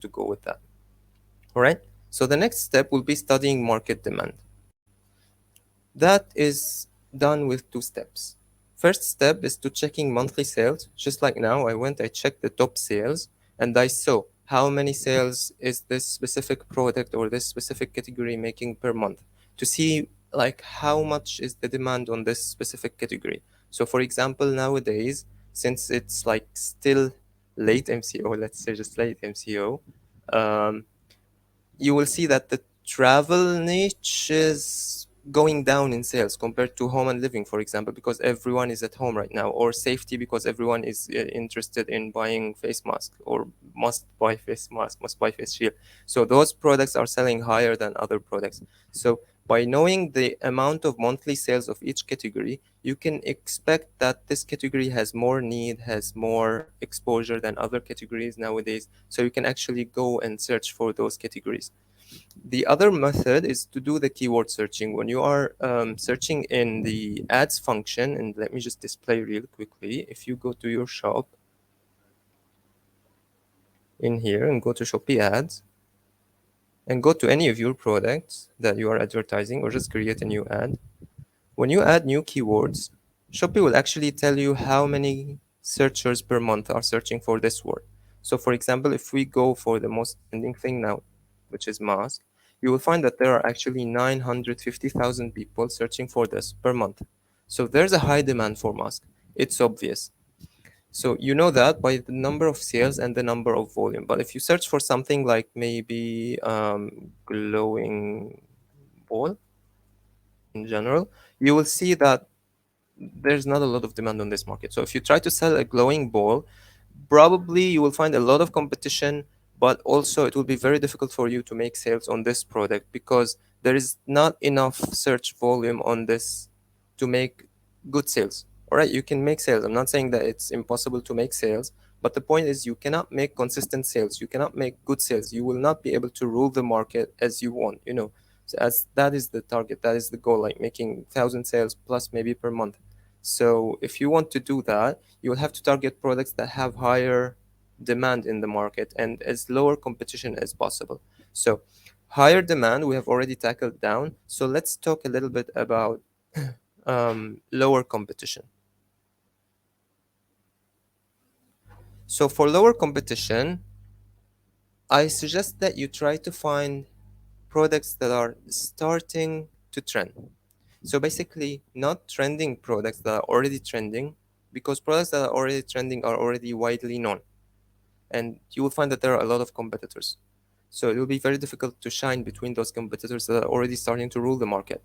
to go with that. All right. So the next step will be studying market demand. That is done with two steps. First step is to checking monthly sales. Just like now, I checked the top sales, and I saw how many sales is this specific product or this specific category making per month to see like how much is the demand on this specific category. So for example, nowadays, since it's like still late MCO, let's say just late MCO, um, you will see that the travel niche is going down in sales compared to home and living, for example, because everyone is at home right now, or safety because everyone is interested in buying face mask or must buy face mask, must buy face shield. So those products are selling higher than other products. So by knowing the amount of monthly sales of each category, you can expect that this category has more need, has more exposure than other categories nowadays. So you can actually go and search for those categories. The other method is to do the keyword searching. When you are searching in the ads function, and let me just display real quickly. If you go to your shop in here and go to Shopee ads and go to any of your products that you are advertising, or just create a new ad. When you add new keywords, Shopee will actually tell you how many searchers per month are searching for this word. So for example, if we go for the most trending thing now, which is mask, you will find that there are actually 950,000 people searching for this per month. So there's a high demand for mask. It's obvious. So you know that by the number of sales and the number of volume. But if you search for something like maybe glowing ball in general, you will see that there's not a lot of demand on this market. So if you try to sell a glowing ball, probably you will find a lot of competition, but also it will be very difficult for you to make sales on this product because there is not enough search volume on this to make good sales. All right, you can make sales. I'm not saying that it's impossible to make sales, but the point is you cannot make consistent sales. You cannot make good sales. You will not be able to rule the market as you want, you know. So as that is the target, that is the goal, like making 1,000 sales plus maybe per month. So if you want to do that, you will have to target products that have higher demand in the market and as lower competition as possible. So higher demand we have already tackled down. So let's talk a little bit about lower competition. So for lower competition, I suggest that you try to find products that are starting to trend. So basically, not trending products that are already trending, because products that are already trending are already widely known. And you will find that there are a lot of competitors. So it will be very difficult to shine between those competitors that are already starting to rule the market.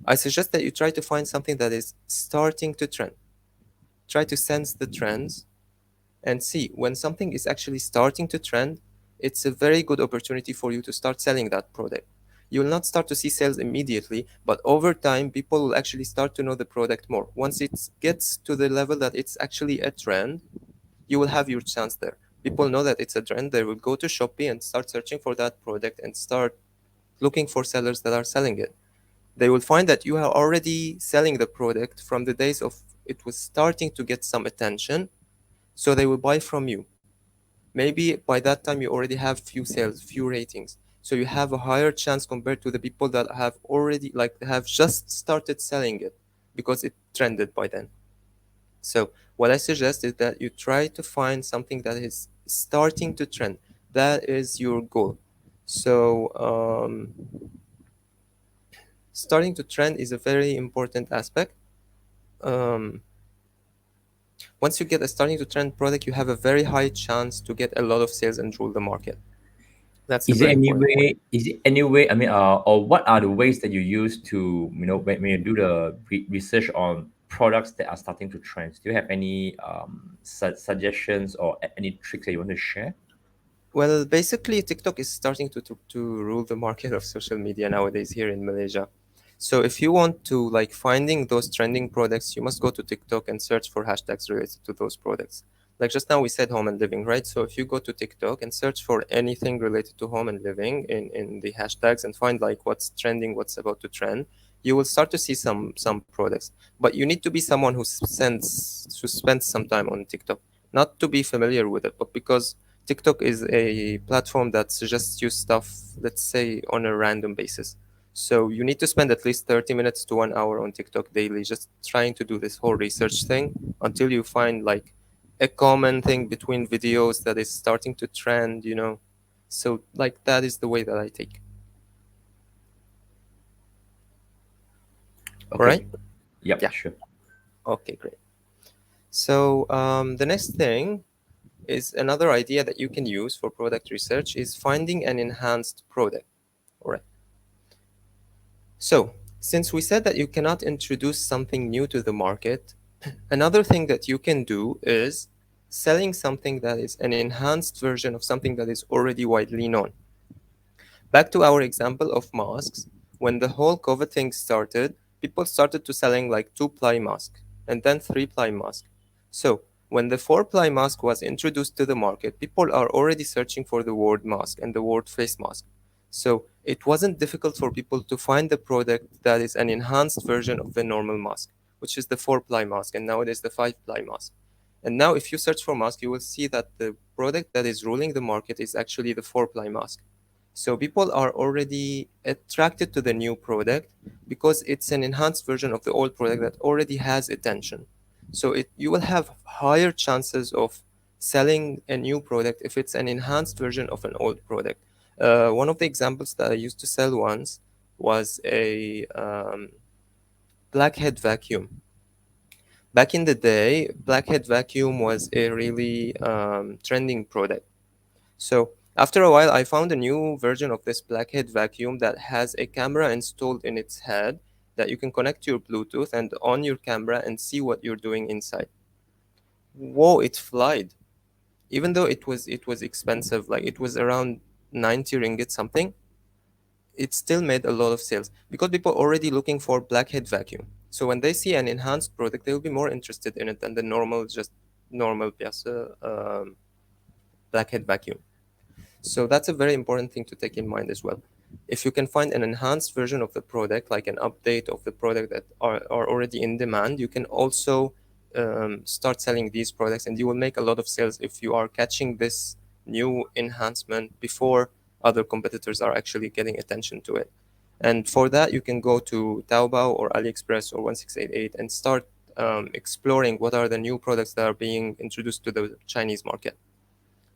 I suggest that you try to find something that is starting to trend. Try to sense the trends and see when something is actually starting to trend, it's a very good opportunity for you to start selling that product. You will not start to see sales immediately, but over time, people will actually start to know the product more. Once it gets to the level that it's actually a trend, you will have your chance there. People know that it's a trend, they will go to Shopee and start searching for that product and start looking for sellers that are selling it. They will find that you are already selling the product from the days of it was starting to get some attention, so they will buy from you. Maybe by that time you already have few sales, few ratings. So you have a higher chance compared to the people that have already like have just started selling it because it trended by then. So what I suggest is that you try to find something that is starting to trend. That is your goal. So starting to trend is a very important aspect. Um, Once you get a starting to trend product, you have a very high chance to get a lot of sales and rule the market. That's a Is there very any important point. way? Is there any way? I mean, or what are the ways that you use to, when you do the research on products that are starting to trend? Do you have any suggestions or any tricks that you want to share? Well, basically, TikTok is starting to rule the market of social media nowadays here in Malaysia. So if you want to like finding those trending products, you must go to TikTok and search for hashtags related to those products. Like just now we said home and living, right? So if you go to TikTok and search for anything related to home and living in the hashtags and find like what's trending, what's about to trend, you will start to see some products. But you need to be someone who spends some time on TikTok, not to be familiar with it, but because TikTok is a platform that suggests you stuff, let's say, on a random basis. So you need to spend at least 30 minutes to 1 hour on TikTok daily, just trying to do this whole research thing until you find like a common thing between videos that is starting to trend. So like that is the way that I take. All right? Okay. Yep. Yeah. Sure. Okay, great. So the next thing is another idea that you can use for product research is finding an enhanced product. All right. So, since we said that you cannot introduce something new to the market, another thing that you can do is selling something that is an enhanced version of something that is already widely known. Back to our example of masks, when the whole COVID thing started, people started to selling like two-ply mask and then three-ply mask. So when the four-ply mask was introduced to the market, people are already searching for the word mask and the word face mask. So it wasn't difficult for people to find the product that is an enhanced version of the normal mask, which is the four-ply mask, and nowadays the five-ply mask. And now if you search for mask, you will see that the product that is ruling the market is actually the four-ply mask. So people are already attracted to the new product because it's an enhanced version of the old product that already has attention. So you will have higher chances of selling a new product if it's an enhanced version of an old product. One of the examples that I used to sell once was a blackhead vacuum. Back in the day, blackhead vacuum was a really trending product. So after a while, I found a new version of this blackhead vacuum that has a camera installed in its head that you can connect to your Bluetooth and on your camera and see what you're doing inside. Whoa, it flied. Even though it was expensive, like it was around 90 ringgit something, it still made a lot of sales because people are already looking for blackhead vacuum. So when they see an enhanced product, they will be more interested in it than the normal, just normal Piazza blackhead vacuum. So that's a very important thing to take in mind as well. If you can find an enhanced version of the product, like an update of the product that are already in demand, you can also start selling these products and you will make a lot of sales if you are catching this new enhancement before other competitors are actually getting attention to it. And for that, you can go to Taobao or AliExpress or 1688 and start exploring what are the new products that are being introduced to the Chinese market,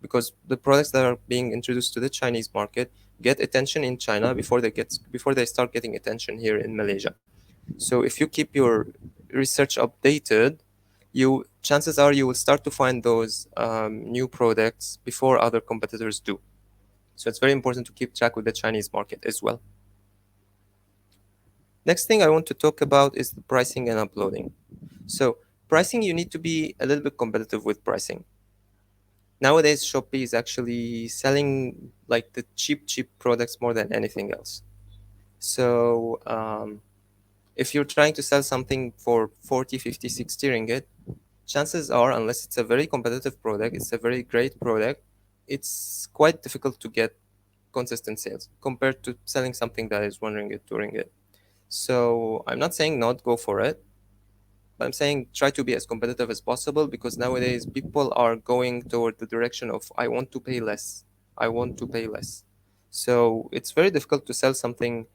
because the products that are being introduced to the Chinese market get attention in China before they start getting attention here in Malaysia. So if you keep your research updated, you chances are you will start to find those new products before other competitors do. So it's very important to keep track with the Chinese market as well. Next thing I want to talk about is the pricing and uploading. So pricing, you need to be a little bit competitive with pricing. Nowadays Shopee is actually selling like the cheap products more than anything else. So if you're trying to sell something for 40, 50, 60 ringgit, chances are, unless it's a very competitive product, it's a very great product, it's quite difficult to get consistent sales compared to selling something that is 1 ringgit, 2 ringgit. So I'm not saying not go for it, but I'm saying try to be as competitive as possible, because nowadays people are going toward the direction of I want to pay less. I want to pay less. So it's very difficult to sell something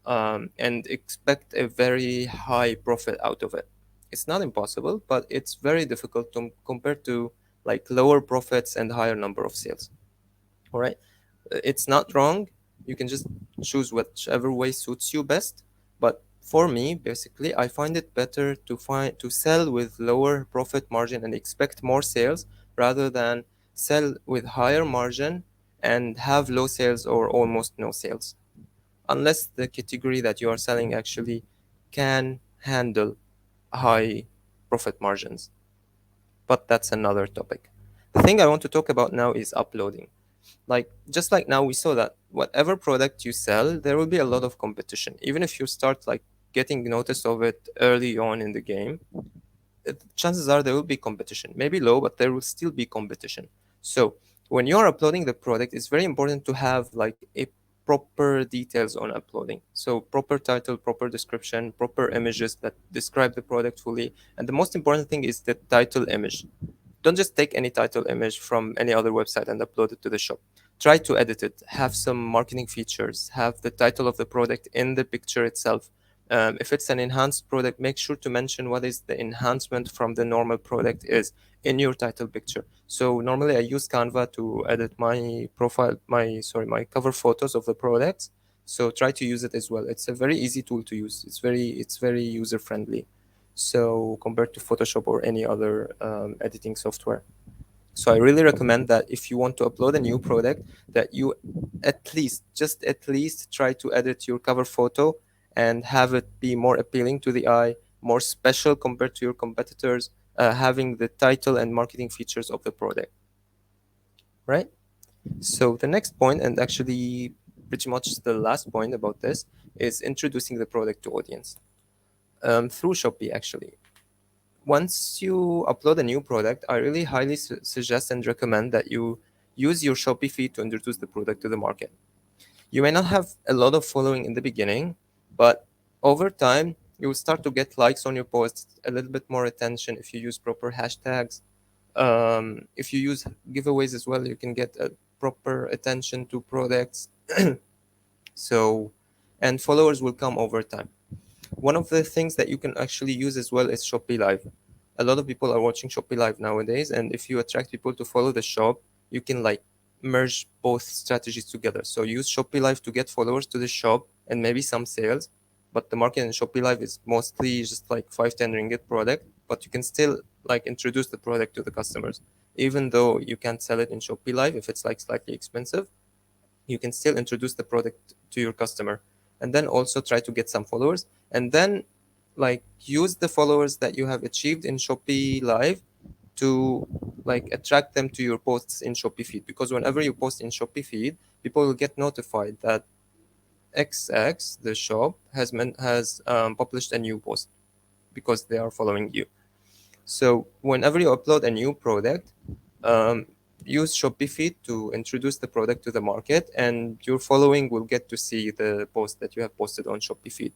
and expect a very high profit out of it. It's not impossible, but it's very difficult to compared to like lower profits and higher number of sales. All right, it's not wrong. You can just choose whichever way suits you best. But for me, basically, I find it better to sell with lower profit margin and expect more sales rather than sell with higher margin and have low sales or almost no sales, unless the category that you are selling actually can handle high profit margins. But that's another topic. The thing I want to talk about now is uploading. Like just like now we saw that whatever product you sell, there will be a lot of competition. Even if you start like getting notice of it early on in the game, chances are there will be competition. Maybe low, but there will still be competition. So when you're uploading the product, it's very important to have like a proper details on uploading. So proper title, proper description, proper images that describe the product fully. And the most important thing is the title image. Don't just take any title image from any other website and upload it to the shop. Try to edit it, have some marketing features, have the title of the product in the picture itself. If it's an enhanced product, make sure to mention what is the enhancement from the normal product is in your title picture. So normally I use Canva to edit my profile, my cover photos of the products. So try to use it as well. It's a very easy tool to use. It's very user friendly. So compared to Photoshop or any other editing software. So I really recommend that if you want to upload a new product, that you just at least try to edit your cover photo and have it be more appealing to the eye, more special compared to your competitors, having the title and marketing features of the product, right? So the next point, and actually pretty much the last point about this, is introducing the product to audience through Shopee actually. Once you upload a new product, I really highly suggest and recommend that you use your Shopee feed to introduce the product to the market. You may not have a lot of following in the beginning, but over time, you will start to get likes on your posts, a little bit more attention if you use proper hashtags. If you use giveaways as well, you can get a proper attention to products. So, and followers will come over time. One of the things that you can actually use as well is Shopee Live. A lot of people are watching Shopee Live nowadays, and if you attract people to follow the shop, you can like merge both strategies together. So use Shopee Live to get followers to the shop and maybe some sales, but the market in Shopee Live is mostly just like 5-10 ringgit product, but you can still like introduce the product to the customers. Even though you can't sell it in Shopee Live if it's like slightly expensive, you can still introduce the product to your customer, and then also try to get some followers, and then like use the followers that you have achieved in Shopee Live to like attract them to your posts in Shopee feed, because whenever you post in Shopee feed, people will get notified that XX the shop has published a new post because they are following you. So whenever you upload a new product, um, use Shopee Feed to introduce the product to the market, and your following will get to see the post that you have posted on Shopee Feed.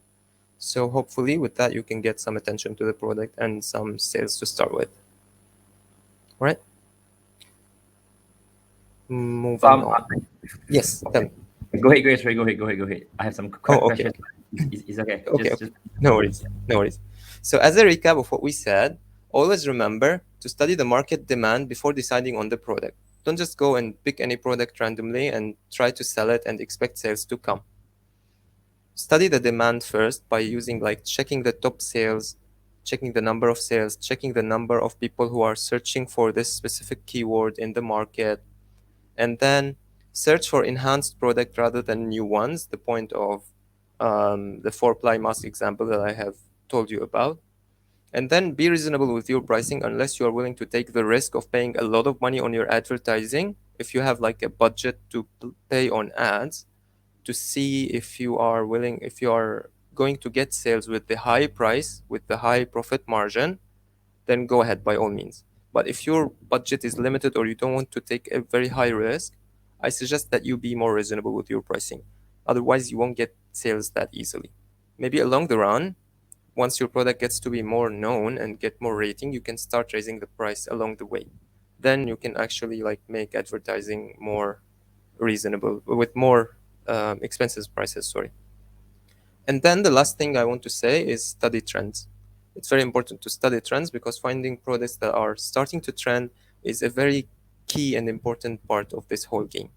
So hopefully, with that, you can get some attention to the product and some sales to start with. Right? Moving Um, on. Yes, tell okay. me. Go ahead, go ahead, sorry, go ahead. I have some Oh, okay, questions. okay, It's okay. okay, Just okay. No worries, no worries. So, as a recap of what we said, always remember to study the market demand before deciding on the product. Don't just go and pick any product randomly and try to sell it and expect sales to come. Study the demand first by using like checking the top sales, checking the number of sales, checking the number of people who are searching for this specific keyword in the market, and then search for enhanced product rather than new ones, the point of the 4-ply mask example that I have told you about. And then be reasonable with your pricing unless you are willing to take the risk of paying a lot of money on your advertising. If you have like a budget to pay on ads, to see if you are willing, if you are going to get sales with the high price, with the high profit margin, then go ahead by all means. But if your budget is limited or you don't want to take a very high risk, I suggest that you be more reasonable with your pricing. Otherwise, you won't get sales that easily. Maybe along the run, once your product gets to be more known and get more rating, you can start raising the price along the way. Then you can actually like make advertising more reasonable with more expensive prices. Sorry. And then the last thing I want to say is study trends. It's very important to study trends because finding products that are starting to trend is a very key and important part of this whole game.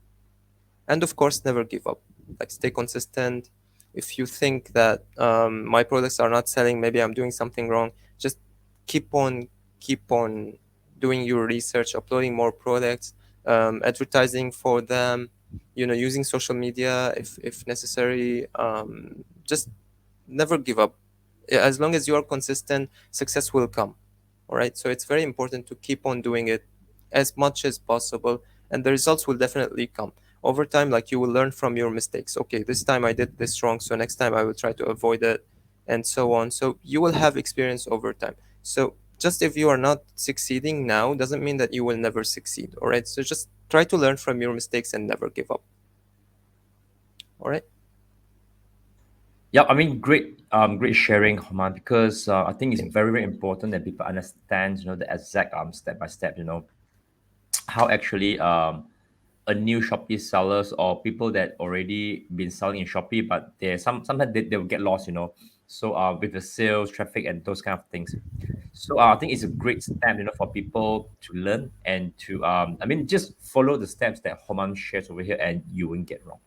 And of course, never give up. Like stay consistent. If you think that my products are not selling, maybe I'm doing something wrong, just keep on keep on doing your research, uploading more products, advertising for them, using social media if necessary. Just never give up. As long as you are consistent, success will come. All right. So it's very important to keep on doing it as much as possible, and the results will definitely come over time. Like you will learn from your mistakes. Okay, this time I did this wrong, so next time I will try to avoid it, and so on. So you will have experience over time. So just if you are not succeeding now doesn't mean that you will never succeed. All right. So just try to learn from your mistakes and never give up. All right. Yeah, I mean, great sharing, Homan, because I think it's very, very important that people understand, the exact step by step, how actually a new Shopee sellers or people that already been selling in Shopee, but sometimes they will get lost, So with the sales, traffic, and those kind of things. So I think it's a great step, for people to learn and to I mean, just follow the steps that Homan shares over here, and you won't get wrong.